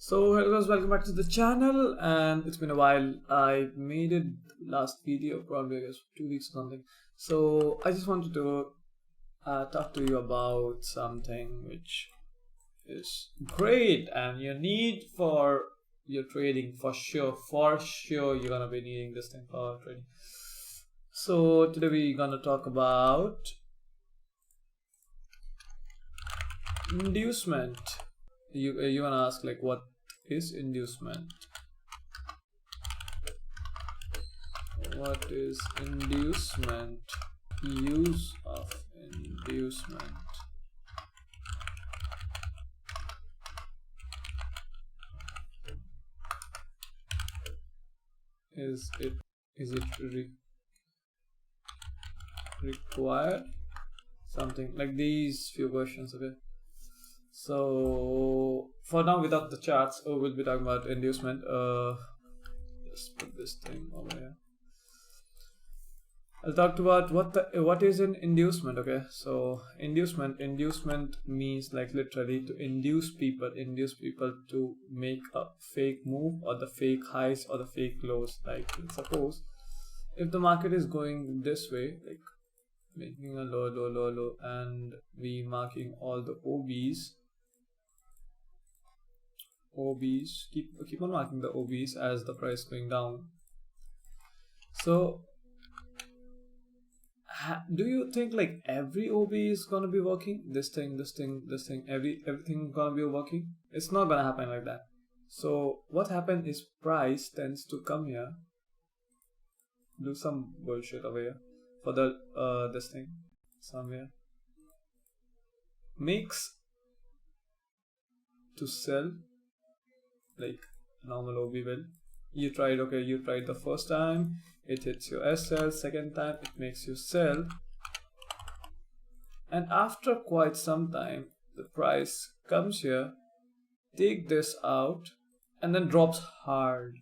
So hello guys, welcome back to the channel, and it's been a while. I made it last video probably I guess 2 weeks or something. So I just wanted to talk to you about something which is great and you need for your trading for sure. You're gonna be needing this thing for trading. So today we're gonna talk about inducement. You wanna ask like what is inducement? What is inducement? Use of inducement. Is it required? Something like these few questions, okay? So for now, without the charts, we'll be talking about inducement. Just put this thing over here. I'll talk about what is an inducement. Okay, so inducement means like literally to induce people to make a fake move or the fake highs or the fake lows. Like suppose if the market is going this way, like making a low, and we marking all the OBs, keep on marking the OBs as the price going down. So do you think like every OB is gonna be working? This thing, everything gonna be working? It's not gonna happen like that. So what happens is price tends to come here, do some bullshit over here for the this thing somewhere, makes to sell like normal OB will. You tried the first time, it hits your SL, second time it makes you sell, and after quite some time the price comes here, take this out, and then drops hard.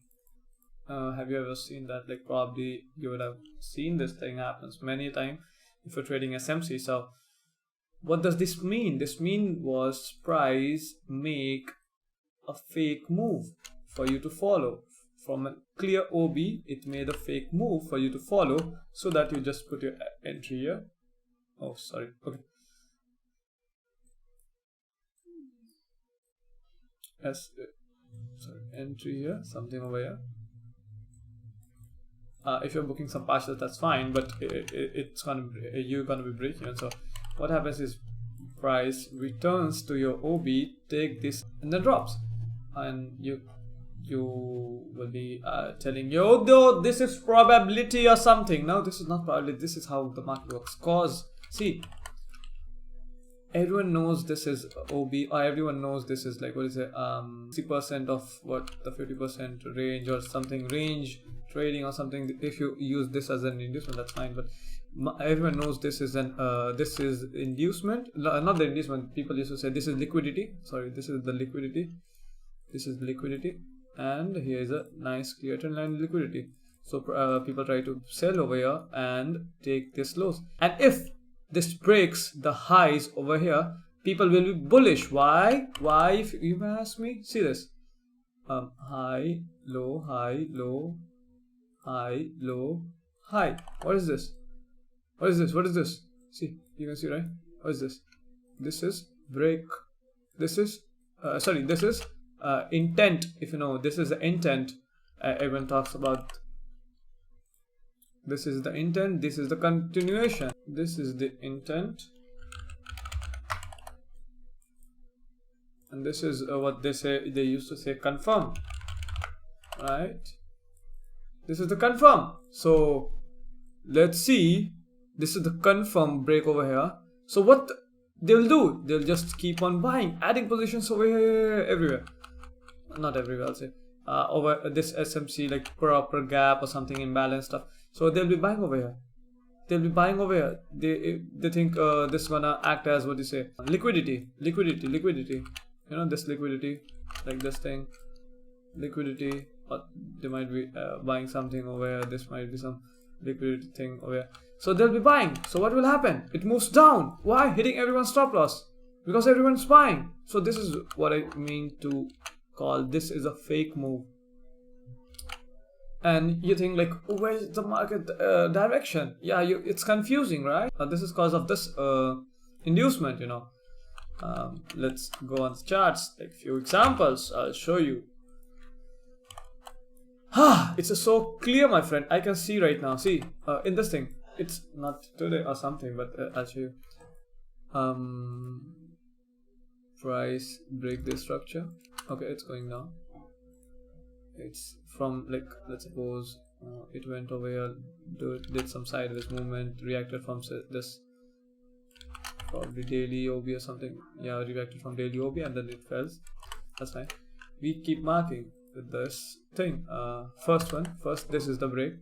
Have you ever seen that? Like probably you would have seen this thing happens many times if you're trading SMC. So what does this mean? This was price make a fake move for you to follow. From a clear OB, it made a fake move for you to follow, so that you just put your entry here. Oh, sorry. Okay. Entry here, something over here. If you're booking some partials, that's fine, but you're gonna be breaking it. So what happens is price returns to your OB, take this, and then drops, and you will be telling yo, though this is probability or something. No, this is not probability. This is how the market works. Cause see, everyone knows this is OB, or everyone knows this is like 60% of what the 50% range or something, range trading or something. If you use this as an inducement, that's fine, but everyone knows this is this is inducement. Not the inducement. People used to say this is liquidity. Sorry, this is the liquidity. This is liquidity, and here is a nice clear trend line liquidity. So people try to sell over here and take this lows, and if this breaks the highs over here, people will be bullish. Why? If you may ask me, see this, high, low, high, low, high, low, high. What is this? What is this? See, you can see, right? What is this? This is break. This is this is intent. If you know, this is the intent. Everyone talks about. This is the intent. This is the continuation. This is the intent, and this is what they say. They used to say confirm, right? This is the confirm. So let's see. This is the confirm break over here. So what they'll do? They'll just keep on buying, adding positions over here, everywhere. Not everywhere, I'll say. Over this SMC, like proper gap or something, imbalance stuff. So they'll be buying over here. They think this is gonna act as what you say, liquidity. You know, this liquidity, like this thing, liquidity. Or they might be buying something over here. This might be some liquidity thing over here. So they'll be buying. So what will happen? It moves down. Why? Hitting everyone's stop loss, because everyone's buying. So this is what I mean to called this is a fake move. And you think like, oh, where's the market direction? Yeah, it's confusing, right? This is because of this inducement, you know. Let's go on the charts, like few examples I'll show you. It's so clear, my friend. I can see right now. See, in this thing, it's not today or something, but I'll show you. Price break this structure. Okay, it's going down. It's from, like, let's suppose it went over here, did some sideways movement, reacted from this probably daily OB or something. Yeah, reacted from daily OB and then it fell. That's fine. We keep marking with this thing. First, this is the break.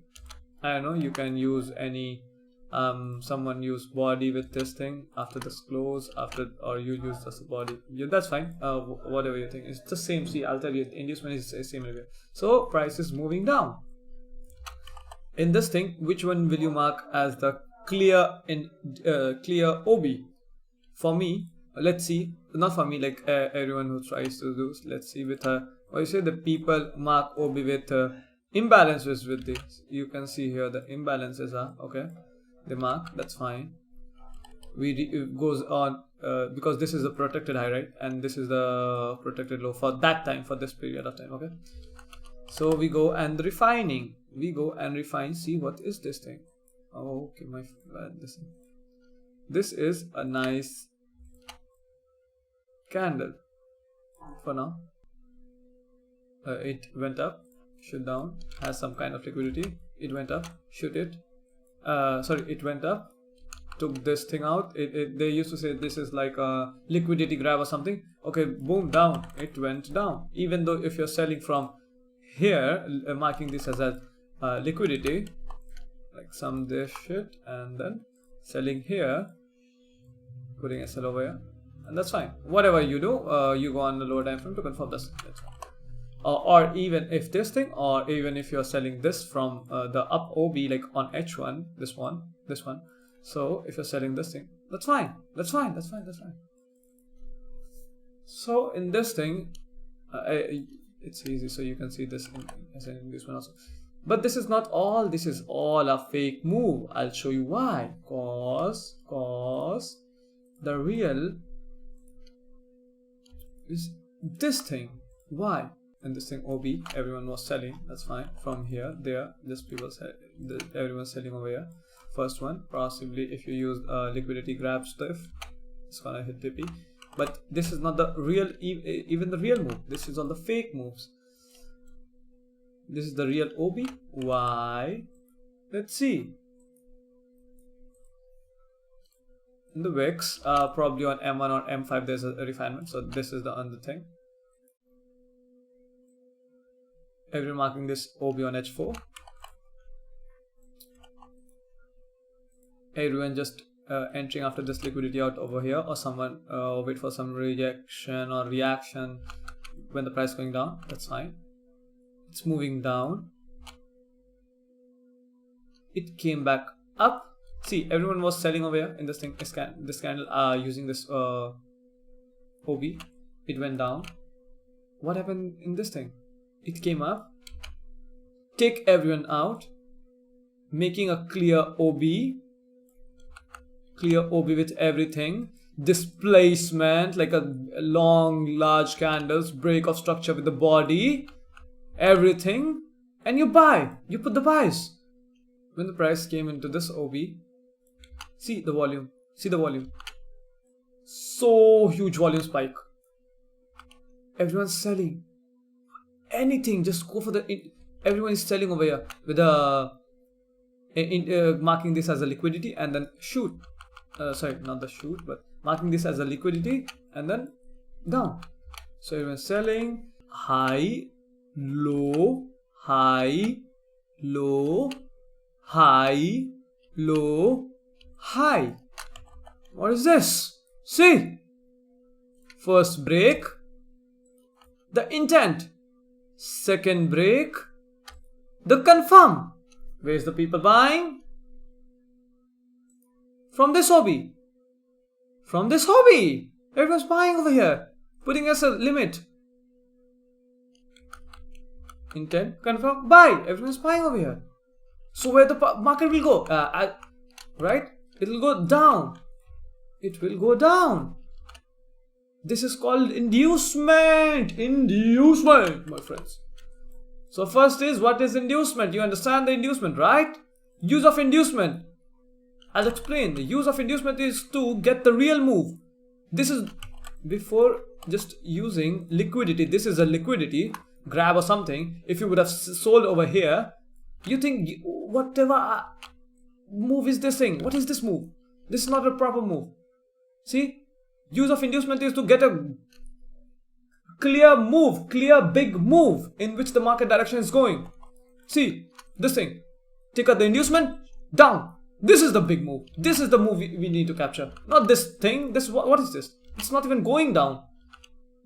I don't know, you can use any someone use body with this thing after this close, or you use just body. Yeah, that's fine. Whatever you think, it's the same. See, I'll tell you, inducement is the same way. So price is moving down. In this thing, which one will you mark as the clear OB? For me, let's see. Not for me, like everyone who tries to do. Let's see with what you say, the people mark OB with imbalances with this. You can see here the imbalances are okay. They mark, that's fine. It goes on because this is a protected high, right? And this is the protected low for that time, for this period of time. Okay. So we go and refining. We go and refine. See, what is this thing? Oh, okay, my bad. This is a nice candle for now. It went up, shoot down, has some kind of liquidity. It went up, shoot it. It went up, took this thing out. They used to say this is like a liquidity grab or something. Okay, boom, down. It went down. Even though if you're selling from here, marking this as a liquidity, like some this shit, and then selling here, putting SL over here, and that's fine. Whatever you do, you go on the lower time frame to confirm this. That's fine. Or even if this thing, or even if you're selling this from the up OB, like on H1, this one. So if you're selling this thing, that's fine. So in this thing, it's easy, so you can see this as an inducement also. But this is not all. This is all a fake move. I'll show you why. Cause the real is this thing. Why? And this thing OB, everyone was selling. That's fine. From here, there, this people said everyone's selling over here. First one, possibly if you use liquidity grab stuff, it's gonna hit TP. But this is not the real, even the real move. This is all the fake moves. This is the real OB. Why? Let's see. In the VIX, probably on M1 or M5, there's a refinement. So this is the other thing. Everyone marking this OB on H4. Everyone just entering after this liquidity out over here, or someone wait for some rejection or reaction when the price going down. That's fine. It's moving down. It came back up. See, everyone was selling over here in this thing. This candle using this OB. It went down. What happened in this thing? It came up, take everyone out, making a clear OB with everything, displacement, like a long, large candles, break of structure with the body, everything, and you buy, you put the buys. When the price came into this OB, see the volume, so huge volume spike, everyone's selling. Anything, just go for everyone is selling over here with marking this as a liquidity and then shoot. Sorry, not the shoot, but marking this as a liquidity and then down. So everyone's selling high, low, high, low, high, low, high. What is this? See, first break, the intent. Second break, the confirm. Where's the people buying? From this hobby. Everyone's buying over here, putting us a limit. intent, confirm, buy. Everyone's buying over here. So where the market will go? Right? It will go down. It will go down. This is called inducement. Inducement, my friends. So first is, what is inducement? You understand the inducement, right? Use of inducement. I'll explain. The use of inducement is to get the real move. This is before just using liquidity. This is a liquidity grab or something. If you would have sold over here, you think whatever move is this thing? What is this move? This is not a proper move. See? Use of inducement is to get a clear move, clear big move in which the market direction is going. See? This thing. Take out the inducement, down. This is the big move. This is the move we need to capture. Not this thing. This what is this? It's not even going down.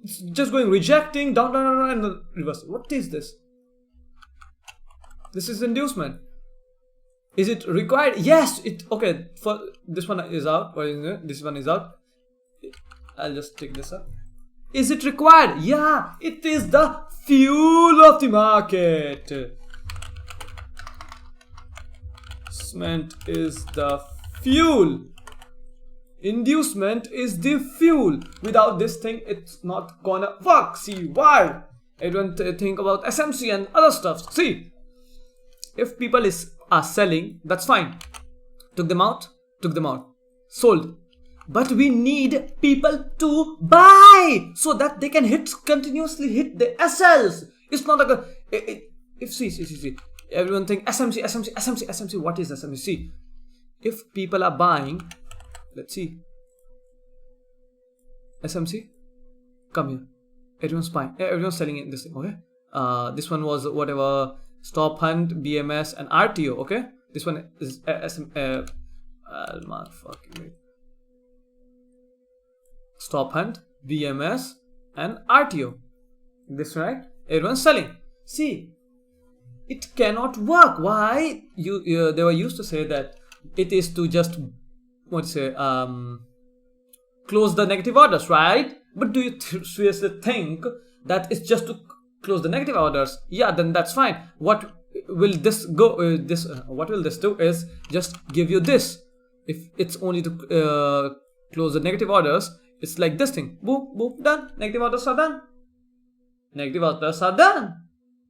It's just going rejecting, down, down, down, and the reverse. What is this? This is inducement. Is it required? Yes. Okay. For this one is out. This one is out. I'll just take this up. Is it required? Yeah. It is the fuel of the market. Inducement is the fuel. Inducement is the fuel. Without this thing, it's not gonna work. See why? Everyone think about SMC and other stuff. See, if people are selling, that's fine. Took them out, sold. But we need people to buy so that they can continuously hit the SLs. It's not like see. Everyone think SMC. What is SMC? See, if people are buying, let's see. SMC, come here. Everyone's buying. Everyone's selling in this thing. Okay. This one was whatever stop hunt, BMS, and RTO. Okay. This one is I'll mark fucking wait. Stop hunt, BMS, and RTO. This right? Everyone's selling. See. It cannot work. Why? They were used to say that it is to just close the negative orders, right? But do you seriously think that it's just to close the negative orders? Yeah, then that's fine. What will this go? What will this do is just give you this. If it's only to close the negative orders, it's like this thing. Boop, boop, done. Negative orders are done. Negative orders are done.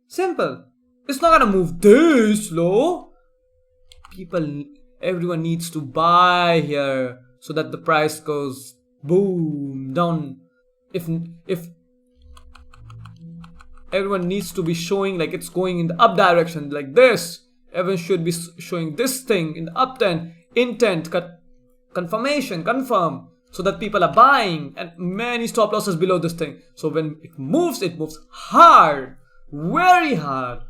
Simple. It's not gonna move this slow. Everyone needs to buy here so that the price goes boom down. If everyone needs to be showing like it's going in the up direction like this, everyone should be showing this thing in the up intent, confirmation, confirm, so that people are buying, and many stop losses below this thing. So when it moves hard, very hard.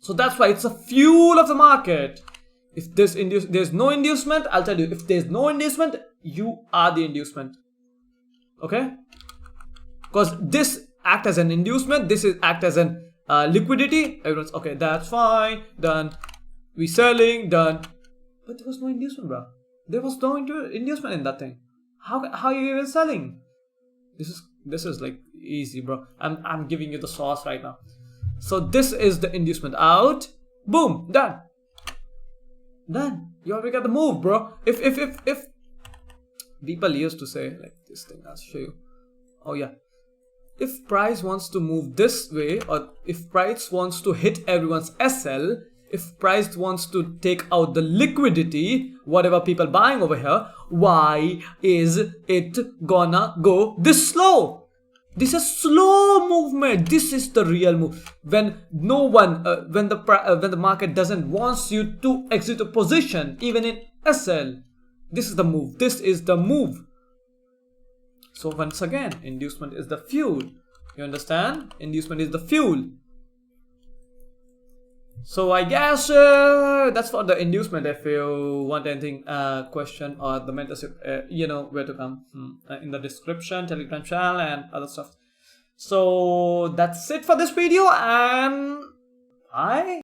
So that's why it's a fuel of the market. If there's no inducement, I'll tell you, if there's no inducement, you are the inducement. Okay? Because this act as an inducement, this is act as an liquidity. Everyone's okay, that's fine, done. We selling, done. But there was no inducement, bro. There was no inducement in that thing. How are you even selling? This is like easy, bro. I'm giving you the sauce right now. So this is the inducement out. Boom, done. Done. You already got the move, bro. If people used to say like this thing, I'll show you. Oh yeah. If price wants to move this way, or if price wants to hit everyone's SL, if price wants to take out the liquidity, whatever people buying over here, why is it gonna go this slow? This is slow movement. This is the real move. When no one, when the market doesn't wants you to exit a position, even in SL, this is the move. This is the move. So once again, inducement is the fuel. You understand? Inducement is the fuel. So I guess that's for the inducement. If you want anything, question or the mentorship, you know where to come, in the description, Telegram channel and other stuff. So that's it for this video, and bye.